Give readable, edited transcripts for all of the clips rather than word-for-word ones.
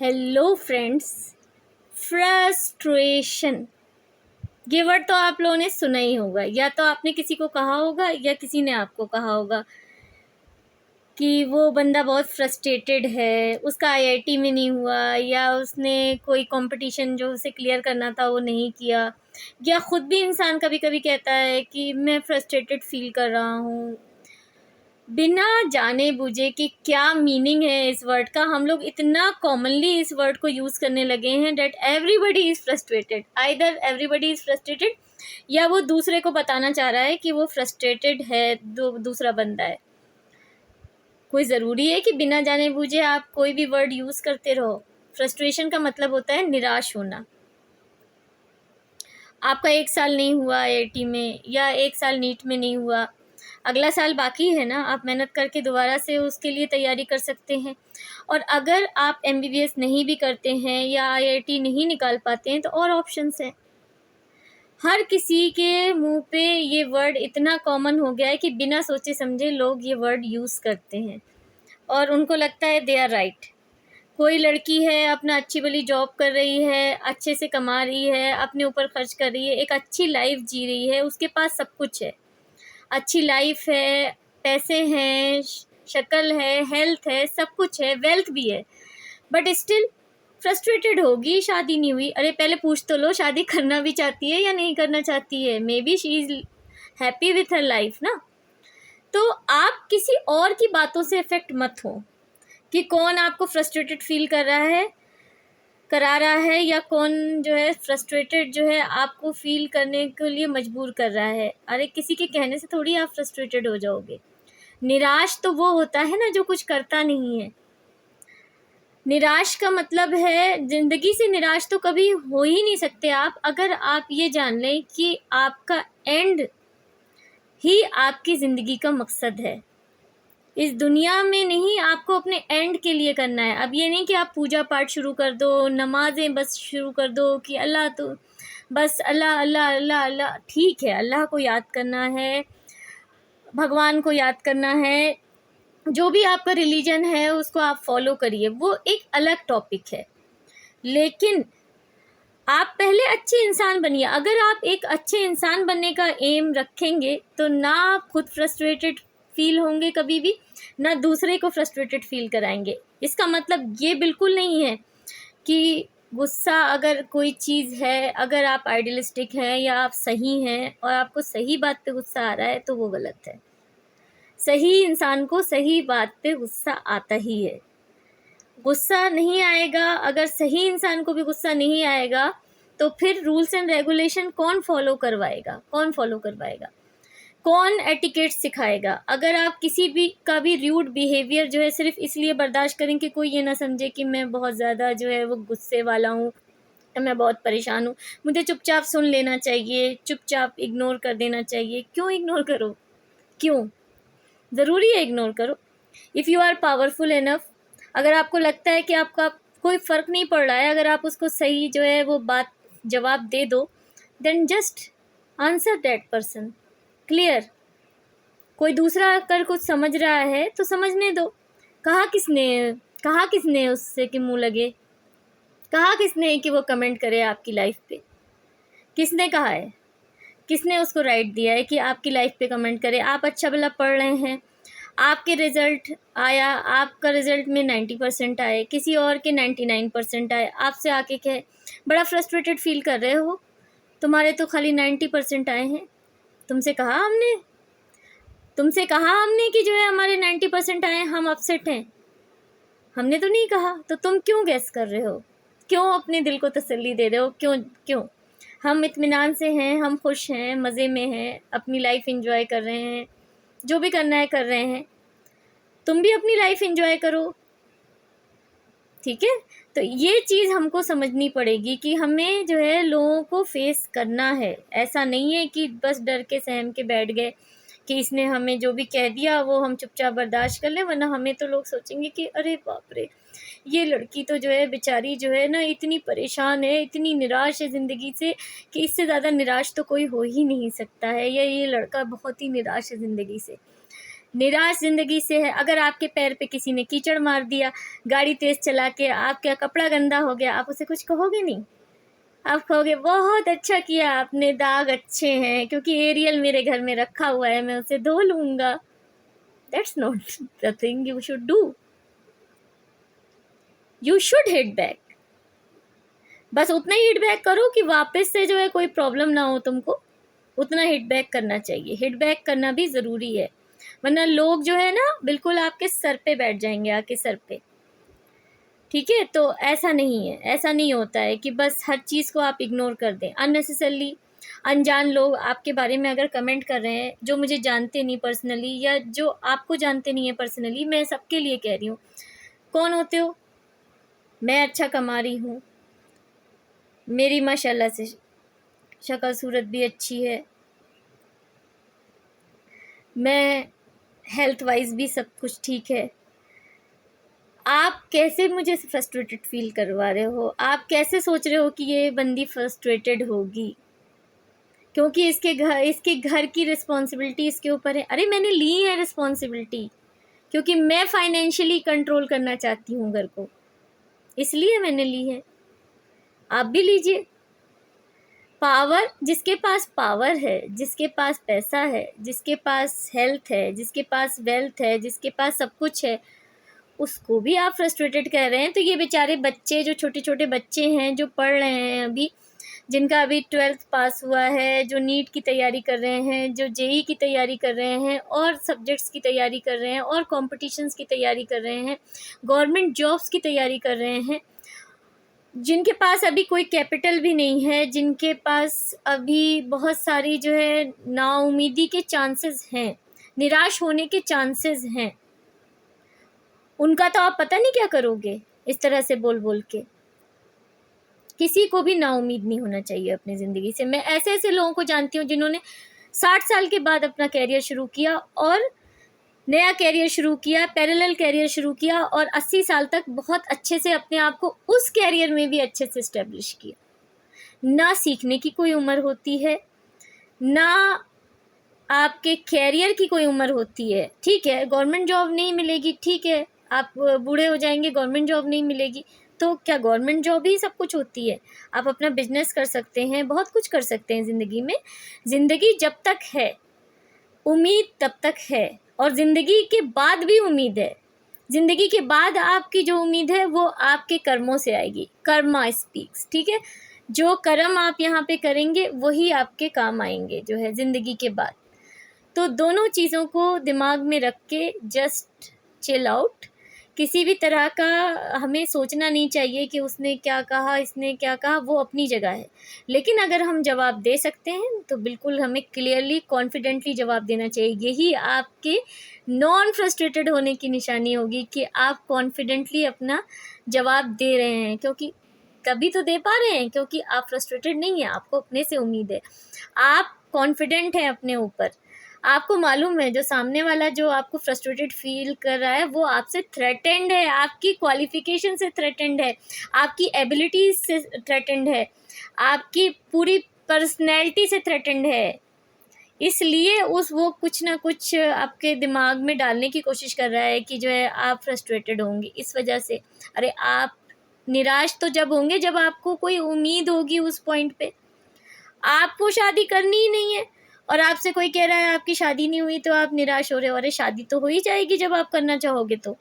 Hello friends. Frustration ये word तो आप लोगों ने सुना ही होगा, या तो आपने किसी को कहा होगा या किसी ने आपको कहा होगा कि वो बंदा बहुत फ्रस्ट्रेटेड है, उसका आईआईटी में नहीं हुआ, या उसने कोई कंपटीशन जो उसे क्लियर करना था वो नहीं किया, या खुद भी इंसान कभी कभी कहता है कि मैं फ्रस्ट्रेटेड फील कर रहा हूँ। बिना जाने बूझे कि क्या मीनिंग है इस वर्ड का, हम लोग इतना कॉमनली इस वर्ड को यूज़ करने लगे हैं that everybody is frustrated. Either everybody is frustrated या वो दूसरे को बताना चाह रहा है कि वो फ्रस्ट्रेटेड है, दूसरा बंदा है। कोई ज़रूरी है कि बिना जाने बूझे आप कोई भी वर्ड यूज़ करते रहो। फ्रस्ट्रेशन का मतलब होता है निराश होना। आपका 1 साल नहीं हुआ आईआईटी में, या 1 साल नीट में नहीं हुआ, अगला साल बाकी है ना, आप मेहनत करके दोबारा से उसके लिए तैयारी कर सकते हैं। और अगर आप एमबीबीएस नहीं भी करते हैं या आईआईटी नहीं निकाल पाते हैं तो और ऑप्शंस हैं। हर किसी के मुंह पे ये वर्ड इतना कॉमन हो गया है कि बिना सोचे समझे लोग ये वर्ड यूज़ करते हैं और उनको लगता है दे आर राइट। कोई लड़की है, अपना अच्छी भली जॉब कर रही है, अच्छे से कमा रही है, अपने ऊपर खर्च कर रही है, एक अच्छी लाइफ जी रही है, उसके पास सब कुछ है, अच्छी लाइफ है, पैसे हैं, शक्ल है, हेल्थ है, सब कुछ है, वेल्थ भी है, बट स्टिल फ्रस्ट्रेटेड होगी। शादी नहीं हुई। अरे पहले पूछ तो लो, शादी करना भी चाहती है या नहीं करना चाहती है। May be she is happy with her life ना। तो आप किसी और की बातों से इफेक्ट मत हो कि कौन आपको फ्रस्ट्रेटेड फील करा रहा है, या कौन जो है फ्रस्ट्रेटेड जो है आपको फील करने के लिए मजबूर कर रहा है। अरे किसी के कहने से थोड़ी आप फ्रस्ट्रेटेड हो जाओगे। निराश तो वो होता है ना जो कुछ करता नहीं है। निराश का मतलब है, ज़िंदगी से निराश तो कभी हो ही नहीं सकते आप, अगर आप ये जान लें कि आपका एंड ही आपकी ज़िंदगी का मकसद है। इस दुनिया में नहीं, आपको अपने एंड के लिए करना है। अब ये नहीं कि आप पूजा पाठ शुरू कर दो, नमाज़ें बस शुरू कर दो कि अल्लाह तो बस अल्लाह अल्लाह अल्लाह अल्लाह। ठीक है, अल्लाह को याद करना है, भगवान को याद करना है, जो भी आपका रिलीजन है उसको आप फॉलो करिए, वो एक अलग टॉपिक है। लेकिन आप पहले अच्छे इंसान बनिए। अगर आप एक अच्छे इंसान बनने का एम रखेंगे तो ना आप खुद फ्रस्ट्रेटेड फील होंगे कभी भी, ना दूसरे को फ्रस्ट्रेटेड फील कराएंगे। इसका मतलब ये बिल्कुल नहीं है कि गुस्सा अगर कोई चीज़ है, अगर आप आइडियलिस्टिक हैं या आप सही हैं और आपको सही बात पे गुस्सा आ रहा है तो वो गलत है। सही इंसान को सही बात पे गुस्सा आता ही है। गुस्सा नहीं आएगा, अगर सही इंसान को भी गुस्सा नहीं आएगा तो फिर रूल्स एंड रेगुलेशन कौन फॉलो करवाएगा, कौन एटिकेट सिखाएगा। अगर आप किसी भी का भी र्यूड बिहेवियर जो है सिर्फ इसलिए बर्दाश्त करें कि कोई ये ना समझे कि मैं बहुत ज़्यादा जो है वो गुस्से वाला हूँ, मैं बहुत परेशान हूँ, मुझे चुपचाप सुन लेना चाहिए, चुपचाप इग्नोर कर देना चाहिए। क्यों इग्नोर करो? क्यों ज़रूरी है इग्नोर करो? If you are powerful enough, अगर आपको लगता है कि आपका कोई फ़र्क नहीं पड़ रहा है, अगर आप उसको सही जो है वो बात जवाब दे दो, then just answer that person clear. कोई दूसरा अगर कुछ समझ रहा है तो समझने दो। कहा किसने कहा किसने उससे कि मुँह लगे? कहा किसने कि वो कमेंट करे आपकी लाइफ पे? किसने कहा है? किसने उसको राइट दिया है कि आपकी लाइफ पे कमेंट करे? आप अच्छा भला पढ़ रहे हैं, आपके रिज़ल्ट आया, आपका रिज़ल्ट में 90% आए, किसी और के 99% आए, आपसे आके कहे बड़ा फ्रस्ट्रेटेड फील कर रहे हो, तुम्हारे तो खाली 90% आए हैं। तुमसे कहा हमने कि जो है हमारे 90% आए, हम अपसेट हैं? हमने तो नहीं कहा। तो तुम क्यों गैस कर रहे हो? क्यों अपने दिल को तसल्ली दे रहे हो? क्यों? हम इत्मीनान से हैं, हम खुश हैं, मज़े में हैं, अपनी लाइफ एंजॉय कर रहे हैं, जो भी करना है कर रहे हैं। तुम भी अपनी लाइफ एंजॉय करो, ठीक है? तो ये चीज़ हमको समझनी पड़ेगी कि हमें जो है लोगों को फेस करना है। ऐसा नहीं है कि बस डर के सहम के बैठ गए कि इसने हमें जो भी कह दिया वो हम चुपचाप बर्दाश्त कर लें, वरना हमें तो लोग सोचेंगे कि अरे बाप रे, ये लड़की तो जो है बेचारी जो है ना इतनी परेशान है, इतनी निराश है ज़िंदगी से कि इससे ज़्यादा निराश तो कोई हो ही नहीं सकता है, या ये लड़का बहुत ही निराश है ज़िंदगी से। निराश ज़िंदगी से है। अगर आपके पैर पे किसी ने कीचड़ मार दिया गाड़ी तेज़ चला के, आपका कपड़ा गंदा हो गया, आप उसे कुछ कहोगे नहीं। आप कहोगे बहुत अच्छा किया आपने, दाग अच्छे हैं क्योंकि एरियल मेरे घर में रखा हुआ है, मैं उसे धो लूँगा। That's not the thing you should do. You should hit back. बस उतना ही हिट बैक करो कि वापस से जो है कोई प्रॉब्लम ना हो तुमको, उतना हिट बैक करना चाहिए। हिट बैक करना भी ज़रूरी है, वरना लोग जो है ना बिल्कुल आपके सर पे बैठ जाएंगे, आके सर पे। ठीक है, तो ऐसा नहीं है, ऐसा नहीं होता है कि बस हर चीज़ को आप इग्नोर कर दें। अननेसेसरली अनजान लोग आपके बारे में अगर कमेंट कर रहे हैं, जो मुझे जानते नहीं पर्सनली या जो आपको जानते नहीं है पर्सनली, मैं सबके लिए कह रही हूँ, कौन होते हो? मैं अच्छा कमा रही हूँ, मेरी माशाल्लाह से शक्ल सूरत भी अच्छी है, मैं हेल्थ वाइज भी सब कुछ ठीक है। आप कैसे मुझे फ्रस्ट्रेटेड फील करवा रहे हो? आप कैसे सोच रहे हो कि ये बंदी फ्रस्ट्रेटेड होगी क्योंकि इसके घर की रिस्पॉन्सिबिलिटी इसके ऊपर है? अरे मैंने ली है रिस्पॉन्सिबिलिटी क्योंकि मैं फाइनेंशियली कंट्रोल करना चाहती हूँ घर को, इसलिए मैंने ली है। आप भी लीजिए। पावर, जिसके पास पावर है, जिसके पास पैसा है, जिसके पास हेल्थ है, जिसके पास वेल्थ है, जिसके पास सब कुछ है, उसको भी आप फ्रस्ट्रेटेड कह रहे हैं। तो ये बेचारे बच्चे, जो छोटे छोटे बच्चे हैं जो पढ़ रहे हैं अभी, जिनका अभी 12th पास हुआ है, जो नीट की तैयारी कर रहे हैं, जो जेई की तैयारी कर रहे हैं और सब्जेक्ट्स की तैयारी कर रहे हैं और कॉम्पिटिशन्स की तैयारी कर रहे हैं, गवर्नमेंट जॉब्स की तैयारी कर रहे हैं, जिनके पास अभी कोई कैपिटल भी नहीं है, जिनके पास अभी बहुत सारी जो है नाउम्मीदी के चांसेस हैं, निराश होने के चांसेस हैं, उनका तो आप पता नहीं क्या करोगे इस तरह से बोल बोल के। किसी को भी नाउम्मीद नहीं होना चाहिए अपनी ज़िंदगी से। मैं ऐसे ऐसे लोगों को जानती हूँ जिन्होंने 60 साल के बाद अपना कैरियर शुरू किया और नया कैरियर शुरू किया, पैरेलल कैरियर शुरू किया और 80 साल तक बहुत अच्छे से अपने आप को उस कैरियर में भी अच्छे से इस्टेब्लिश किया। ना सीखने की कोई उम्र होती है, ना आपके कैरियर की कोई उम्र होती है। ठीक है, गवर्नमेंट जॉब नहीं मिलेगी, ठीक है, आप बूढ़े हो जाएंगे, गवर्नमेंट जॉब नहीं मिलेगी, तो क्या गवर्नमेंट जॉब ही सब कुछ होती है? आप अपना बिजनेस कर सकते हैं, बहुत कुछ कर सकते हैं ज़िंदगी में। ज़िंदगी जब तक है, उम्मीद तब तक है, और ज़िंदगी के बाद भी उम्मीद है। ज़िंदगी के बाद आपकी जो उम्मीद है वो आपके कर्मों से आएगी। कर्मा स्पीक्स, ठीक है? जो कर्म आप यहाँ पे करेंगे वही आपके काम आएंगे जो है ज़िंदगी के बाद। तो दोनों चीज़ों को दिमाग में रख के जस्ट चिल आउट। किसी भी तरह का हमें सोचना नहीं चाहिए कि उसने क्या कहा, इसने क्या कहा, वो अपनी जगह है। लेकिन अगर हम जवाब दे सकते हैं तो बिल्कुल हमें क्लियरली, कॉन्फिडेंटली जवाब देना चाहिए। यही आपके नॉन फ्रस्ट्रेटेड होने की निशानी होगी कि आप कॉन्फिडेंटली अपना जवाब दे रहे हैं, क्योंकि तभी तो दे पा रहे हैं क्योंकि आप फ्रस्ट्रेटेड नहीं हैं, आपको अपने से उम्मीद है, आप कॉन्फिडेंट हैं अपने ऊपर। आपको मालूम है जो सामने वाला जो आपको फ्रस्ट्रेटेड फील कर रहा है वो आपसे थ्रेटेंड है, आपकी क्वालिफिकेशन से थ्रेटेंड है, आपकी एबिलिटीज से थ्रेटेंड है, आपकी पूरी पर्सनैलिटी से थ्रेटेंड है। इसलिए वो कुछ ना कुछ आपके दिमाग में डालने की कोशिश कर रहा है कि जो है आप फ्रस्ट्रेटेड होंगे इस वजह से। अरे आप निराश तो जब होंगे जब आपको कोई उम्मीद होगी उस पॉइंट पे। आपको शादी करनी ही नहीं है और आपसे कोई कह रहा है आपकी शादी नहीं हुई तो आप निराश हो रहे हो। अरे शादी तो हो ही जाएगी जब आप करना चाहोगे। तो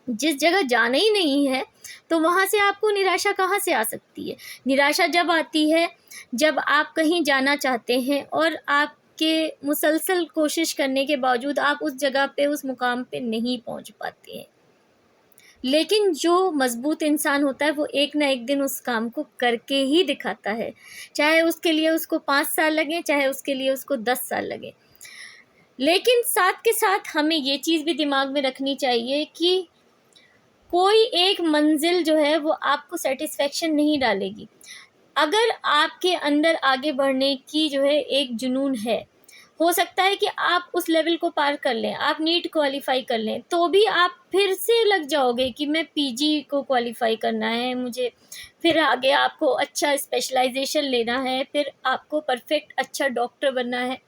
जिस जगह जाना ही नहीं है तो वहाँ से आपको निराशा कहाँ से आ सकती है? निराशा जब आती है जब आप कहीं जाना चाहते हैं और आपके मुसलसल कोशिश करने के बावजूद आप उस जगह पे, उस मुकाम पे नहीं पहुँच पाते हैं। लेकिन जो मजबूत इंसान होता है वो एक ना एक दिन उस काम को करके ही दिखाता है, चाहे उसके लिए उसको 5 साल लगें, चाहे उसके लिए उसको 10 साल लगें। लेकिन साथ के साथ हमें ये चीज़ भी दिमाग में रखनी चाहिए कि कोई एक मंजिल जो है वो आपको सेटिस्फेक्शन नहीं डालेगी। अगर आपके अंदर आगे बढ़ने की जो है एक जुनून है, हो सकता है कि आप उस लेवल को पार कर लें, आप नीट क्वालिफ़ाई कर लें, तो भी आप फिर से लग जाओगे कि मैं पीजी को क्वालिफ़ाई करना है मुझे, फिर आगे आपको अच्छा स्पेशलाइज़ेशन लेना है, फिर आपको परफेक्ट अच्छा डॉक्टर बनना है।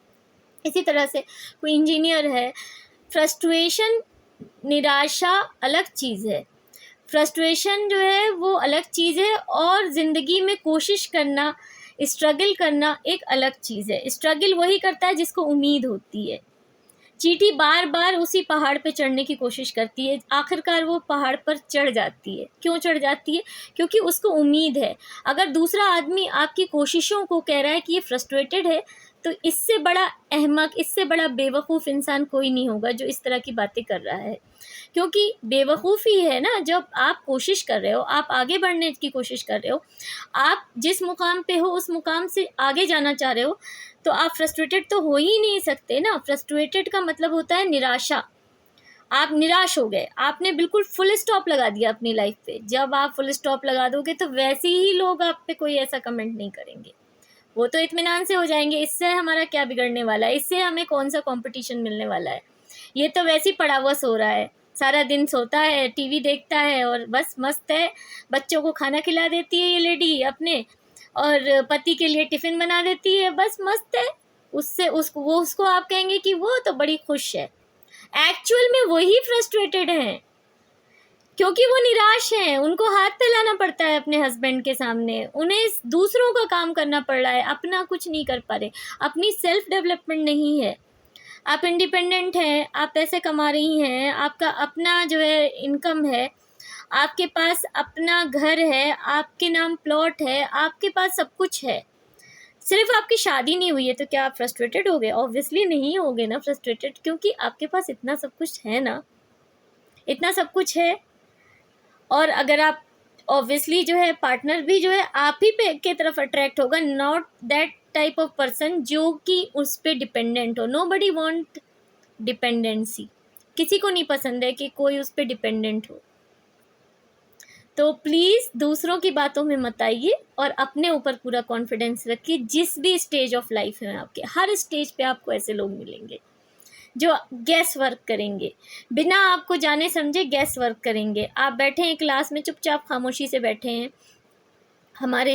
इसी तरह से कोई इंजीनियर है फ्रस्ट्रेशन, निराशा अलग चीज़ है। फ्रस्ट्रेशन जो है वो अलग चीज़ है, और ज़िंदगी में कोशिश करना, स्ट्रगल करना एक अलग चीज़ है। स्ट्रगल वही करता है जिसको उम्मीद होती है। चींटी बार बार उसी पहाड़ पे चढ़ने की कोशिश करती है, आखिरकार वो पहाड़ पर चढ़ जाती है। क्यों चढ़ जाती है? क्योंकि उसको उम्मीद है। अगर दूसरा आदमी आपकी कोशिशों को कह रहा है कि ये फ्रस्ट्रेटेड है, तो इससे बड़ा अहमक, इससे बड़ा बेवकूफ़ इंसान कोई नहीं होगा जो इस तरह की बातें कर रहा है। क्योंकि बेवकूफ़ी है ना, जब आप कोशिश कर रहे हो, आप आगे बढ़ने की कोशिश कर रहे हो, आप जिस मुकाम पे हो उस मुकाम से आगे जाना चाह रहे हो, तो आप फ्रस्ट्रेटेड तो हो ही नहीं सकते ना। फ्रस्ट्रेटेड का मतलब होता है निराशा। आप निराश हो गए, आपने बिल्कुल फुल स्टॉप लगा दिया अपनी लाइफ पे। जब आप फुल स्टॉप लगा दोगे तो वैसे ही लोग आप पे कोई ऐसा कमेंट नहीं करेंगे, वो तो इत्मीनान से हो जाएंगे। इससे हमारा क्या बिगड़ने वाला है, इससे हमें कौन सा कंपटीशन मिलने वाला है। ये तो वैसे ही पड़ा हुआ सो रहा है, सारा दिन सोता है, टीवी देखता है और बस मस्त है। बच्चों को खाना खिला देती है ये लेडी अपने, और पति के लिए टिफ़िन बना देती है, बस मस्त है। उससे उसको आप कहेंगे कि वो तो बड़ी खुश है। एक्चुअल में वही फ्रस्ट्रेटेड हैं, क्योंकि वो निराश हैं। उनको हाथ फैलाना पड़ता है अपने हस्बैंड के सामने, उन्हें दूसरों का काम करना पड़ रहा है, अपना कुछ नहीं कर पा रहे, अपनी सेल्फ डेवलपमेंट नहीं है। आप इंडिपेंडेंट हैं, आप पैसे कमा रही हैं, आपका अपना जो है इनकम है, आपके पास अपना घर है, आपके नाम प्लॉट है, आपके पास सब कुछ है। सिर्फ आपकी शादी नहीं हुई है, तो क्या आप फ्रस्ट्रेटेड हो गए? ऑब्वियसली नहीं होगे ना फ्रस्ट्रेटेड, क्योंकि आपके पास इतना सब कुछ है ना, इतना सब कुछ है। और अगर आप ऑब्वियसली जो है पार्टनर भी जो है आप ही पे के तरफ अट्रैक्ट होगा, not that type of person जो कि उस पर डिपेंडेंट हो। नोबडी वांट डिपेंडेंसी, किसी को नहीं पसंद है कि कोई उस पर डिपेंडेंट हो। तो प्लीज़ दूसरों की बातों में मत आइए और अपने ऊपर पूरा कॉन्फिडेंस रखिए। जिस भी स्टेज ऑफ लाइफ में आपके, हर स्टेज पे आपको ऐसे लोग मिलेंगे जो गैस वर्क करेंगे, बिना आपको जाने समझे गैस वर्क करेंगे। आप बैठे हैं क्लास में, चुपचाप खामोशी से बैठे हैं। हमारा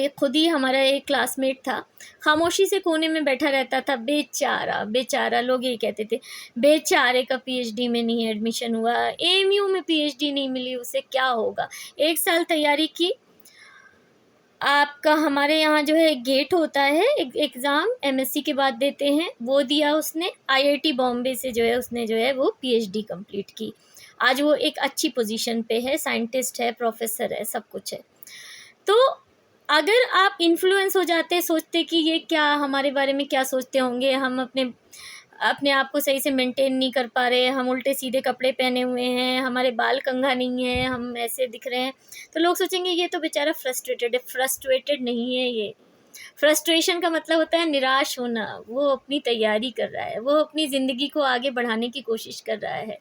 एक क्लासमेट था, खामोशी से कोने में बैठा रहता था, बेचारा बेचारा। लोग यही कहते थे, बेचारे का पीएचडी में नहीं एडमिशन हुआ, एएमयू में पीएचडी नहीं मिली, उसे क्या होगा। 1 साल तैयारी की। आपका हमारे यहाँ जो है गेट होता है, एग्ज़ाम एमएससी के बाद देते हैं, वो दिया उसने। आईआईटी बॉम्बे से जो है उसने जो है वो पीएचडी कंप्लीट की। आज वो एक अच्छी पोजीशन पे है, साइंटिस्ट है, प्रोफेसर है, सब कुछ है। तो अगर आप इन्फ्लुएंस हो जाते, सोचते कि ये क्या हमारे बारे में क्या सोचते होंगे, हम अपने आप को सही से मेंटेन नहीं कर पा रहे, हम उल्टे सीधे कपड़े पहने हुए हैं, हमारे बाल कंघा नहीं है, हम ऐसे दिख रहे हैं, तो लोग सोचेंगे ये तो बेचारा फ्रस्ट्रेटेड है। फ्रस्ट्रेटेड नहीं है ये। फ्रस्ट्रेशन का मतलब होता है निराश होना। वो अपनी तैयारी कर रहा है, वो अपनी ज़िंदगी को आगे बढ़ाने की कोशिश कर रहा है।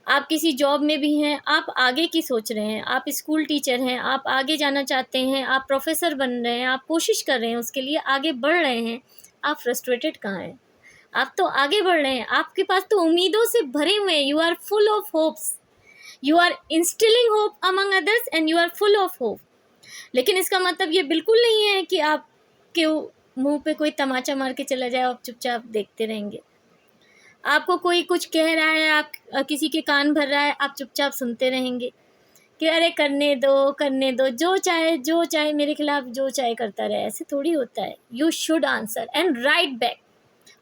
आप किसी जॉब में भी हैं, आप आगे की सोच रहे हैं, आप स्कूल टीचर हैं, आप आगे जाना चाहते हैं, आप प्रोफेसर बन रहे हैं, आप कोशिश कर रहे हैं, उसके लिए आगे बढ़ रहे हैं, आप फ्रस्ट्रेटेड कहाँ हैं? आप तो आगे बढ़ रहे हैं, आपके पास तो उम्मीदों से भरे हुए हैं। You are full of hopes, you are instilling hope among others and you are full of hope. लेकिन इसका मतलब ये बिल्कुल नहीं है कि आपके मुंह पे कोई तमाचा मार के चला जाए, आप चुपचाप देखते रहेंगे। आपको कोई कुछ कह रहा है, आप किसी के कान भर रहा है, आप चुपचाप सुनते रहेंगे कि अरे करने दो, जो चाहे मेरे खिलाफ जो चाहे करता रहे। ऐसे थोड़ी होता है। You should answer and right back.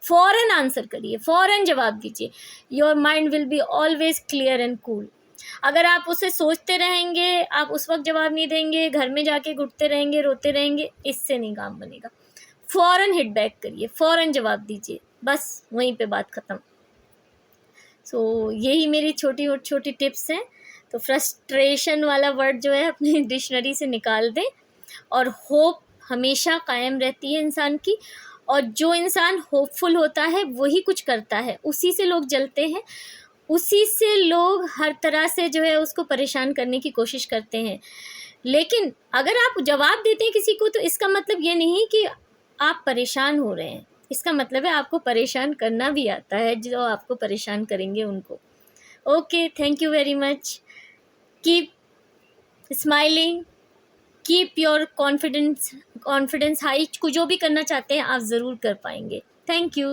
फ़ौरन आंसर करिए, फ़ौरन जवाब दीजिए। Your mind will be always clear and cool. अगर आप उसे सोचते रहेंगे, आप उस वक्त जवाब नहीं देंगे, घर में जाके घुटते रहेंगे, रोते रहेंगे, इससे नहीं काम बनेगा। फ़ौरन हिट बैक करिए, फ़ौरन जवाब दीजिए, बस वहीं पे बात ख़त्म। यही मेरी छोटी टिप्स हैं। तो फ्रस्ट्रेशन वाला वर्ड जो है अपनी डिक्शनरी से निकाल दें, और होप हमेशा कायम रहती है इंसान की। और जो इंसान होपफुल होता है वही कुछ करता है, उसी से लोग जलते हैं, उसी से लोग हर तरह से जो है उसको परेशान करने की कोशिश करते हैं। लेकिन अगर आप जवाब देते हैं किसी को, तो इसका मतलब ये नहीं कि आप परेशान हो रहे हैं, इसका मतलब है आपको परेशान करना भी आता है, जो आपको परेशान करेंगे उनको। Okay, thank you very much. Keep smiling, keep your confidence high. जो भी करना चाहते हैं आप ज़रूर कर पाएंगे। Thank you.